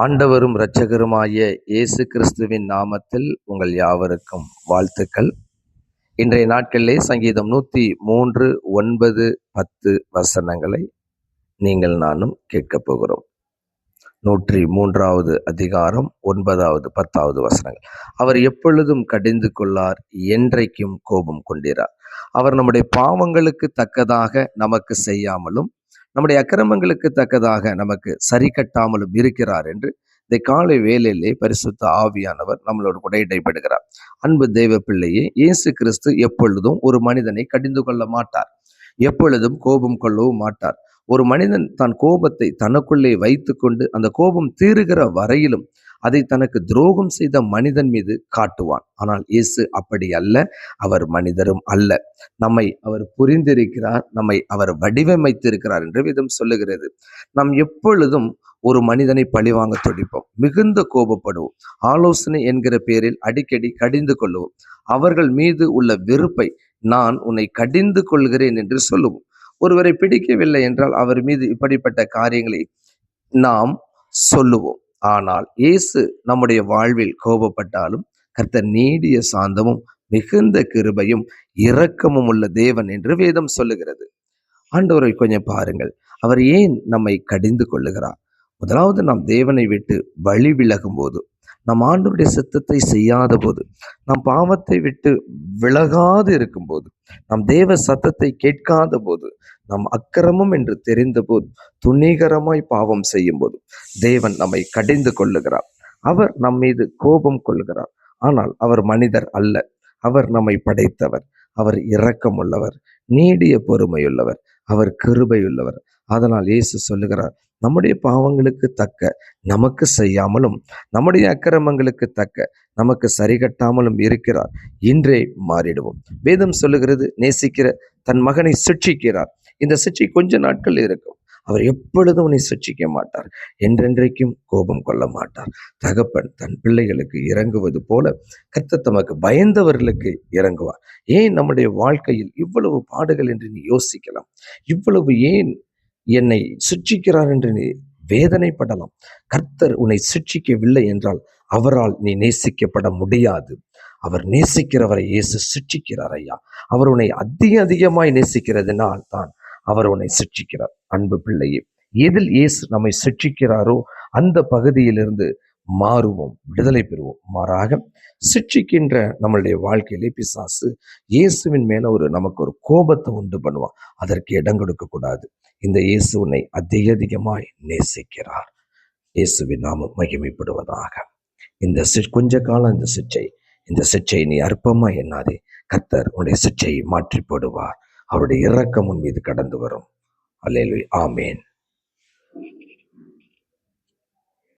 ஆண்டவரும் இரட்சகருமாகிய இயேசு கிறிஸ்துவின் நாமத்தில் உங்கள் யாவருக்கும் வாழ்த்துக்கள். இன்றைய நாட்களிலே சங்கீதம் 103, 9, 10 வசனங்களை நீங்கள் நானும் கேட்கப் போகிறோம். 103வது அதிகாரம் 9வது 10வது வசனங்கள். அவர் எப்பொழுதும் கடிந்து கொள்ளார், என்றைக்கும் கோபம் கொண்டிரார். அவர் நம்முடைய பாவங்களுக்கு தக்கதாக நமக்கு செய்யாமலும் நம்முடைய அக்கிரமங்களுக்கு தக்கதாக நமக்கு சரி கட்டாமலும் இருக்கிறார் என்று இந்த காலை வேளையிலே பரிசுத்த ஆவியானவர் நம்மளோடு கூட இடைப்படுகிறார். அன்பு தெய்வ பிள்ளையே, இயேசு கிறிஸ்து எப்பொழுதும் ஒரு மனிதனை கடிந்து கொள்ள மாட்டார், எப்பொழுதும் கோபம் கொள்ளவும் மாட்டார். ஒரு மனிதன் தன் கோபத்தை தனக்குள்ளே வைத்து கொண்டு அந்த கோபம் தீருகிற வரையிலும் அதை தனக்கு துரோகம் செய்த மனிதன் மீது காட்டுவான். ஆனால் இயேசு அப்படி அல்ல, அவர் மனிதரும் அல்ல. நம்மை அவர் புரிந்திருக்கிறார், நம்மை அவர் வடிவமைத்திருக்கிறார் என்று வேதம் சொல்லுகிறது. நாம் எப்பொழுதும் ஒரு மனிதனை பழிவாங்க துடிப்போம், மிகுந்த கோபப்படுவோம், ஆலோசனை என்கிற பேரில் அடிக்கடி கடிந்து கொள்ளுவோம், அவர்கள் மீது உள்ள வெறுப்பை நான் உன்னை கடிந்து கொள்கிறேன் என்று சொல்லுவோம். ஒருவரை பிடிக்கவில்லை என்றால் அவர் மீது இப்படிப்பட்ட காரியங்களை நாம் சொல்லுவோம். ஆனால் இயேசு நம்முடைய வாழ்வில் கோபப்பட்டாலும் கர்த்தர் நீடிய சாந்தமும் மிகுந்த கிருபையும் இரக்கமும் உள்ள தேவன் என்று வேதம் சொல்லுகிறது. ஆண்டவரை கொஞ்சம் பாருங்கள், அவர் ஏன் நம்மை கடிந்து கொள்ளுகிறார்? முதலாவது, நாம் தேவனை விட்டு வழி விலகும் போது, நம் ஆண்டவருடைய சித்தத்தை செய்யாத போது, நாம் பாவத்தை விட்டு விலகாது இருக்கும்போது, நாம் தேவ சத்தத்தை கேட்காத போது, நாம் அக்கிரமம் என்று தெரிந்த போது, துணிகரமாய் பாவம் செய்யும் போது தேவன் நம்மை கடிந்து கொள்ளுகிறார். அவர் நம் மீது கோபம் கொள்ளுகிறார். ஆனால் அவர் மனிதர் அல்ல, அவர் நம்மை படைத்தவர், அவர் இரக்கமுள்ளவர், நீடிய பொறுமையுள்ளவர், அவர் கிருபையுள்ளவர். அதனால் இயேசு சொல்லுகிறார், நம்முடைய பாவங்களுக்கு தக்க நமக்கு செய்யாமலும் நம்முடைய அக்கிரமங்களுக்கு தக்க நமக்கு சரி கட்டாமலும் இருக்கிறார். இன்றே மாறிடுவோம். வேதம் சொல்லுகிறது, நேசிக்கிற தன் மகனை சிட்சிக்கிறார். இந்த சிட்சை கொஞ்ச நாட்கள் இருக்கும். அவர் எப்பொழுதும் உன்னை சிட்சிக்க மாட்டார், என்றென்றைக்கும் கோபம் கொள்ள மாட்டார். தகப்பன் தன் பிள்ளைகளுக்கு இறங்குவது போல கர்த்தர் தமக்கு பயந்தவர்களுக்கு இறங்குவார். ஏன் நம்முடைய வாழ்க்கையில் இவ்வளவு பாடுகள் என்று நீ யோசிக்கலாம். இவ்வளவு ஏன் என்னை சிட்சிக்கிறார் என்று நீ வேதனைப்படலாம். கர்த்தர் உன்னை சிட்சிக்கவில்லை என்றால் அவரால் நீ நேசிக்கப்பட முடியாது. அவர் நேசிக்கிறவரை இயேசு சிட்சிக்கிறார் ஐயா. அவர் உன்னை அதிகமாய் நேசிக்கிறதுனால் தான் அவர் உன்னை சிட்சிக்கிறார். அன்பு பிள்ளையே, எதில் இயேசு நம்மை சிட்சிக்கிறாரோ அந்த பகுதியிலிருந்து மாறுவோம், விடுதலை பெறுவோம். மாறாக சிட்சிக்கின்ற நம்மளுடைய வாழ்க்கையிலே பிசாசு இயேசுவின் மேல நமக்கு ஒரு கோபத்தை உண்டு பண்ணுவான். அதற்கு இடம் கொடுக்க கூடாது. இந்த இயேசு உன்னை அதிகமாய் நேசிக்கிறார். இயேசுவின் நாமம் மகிமைப்படுவதாக. இந்த கொஞ்ச காலம் இந்த சிட்சை நீ அற்பமாய் எண்ணாதே. கர்த்தர் உன்னுடைய சிட்சையை மாற்றி போடுவார். அவருடைய இரக்கம் உன் மீது கடந்து வரும். அல்லேலூயா, ஆமேன்.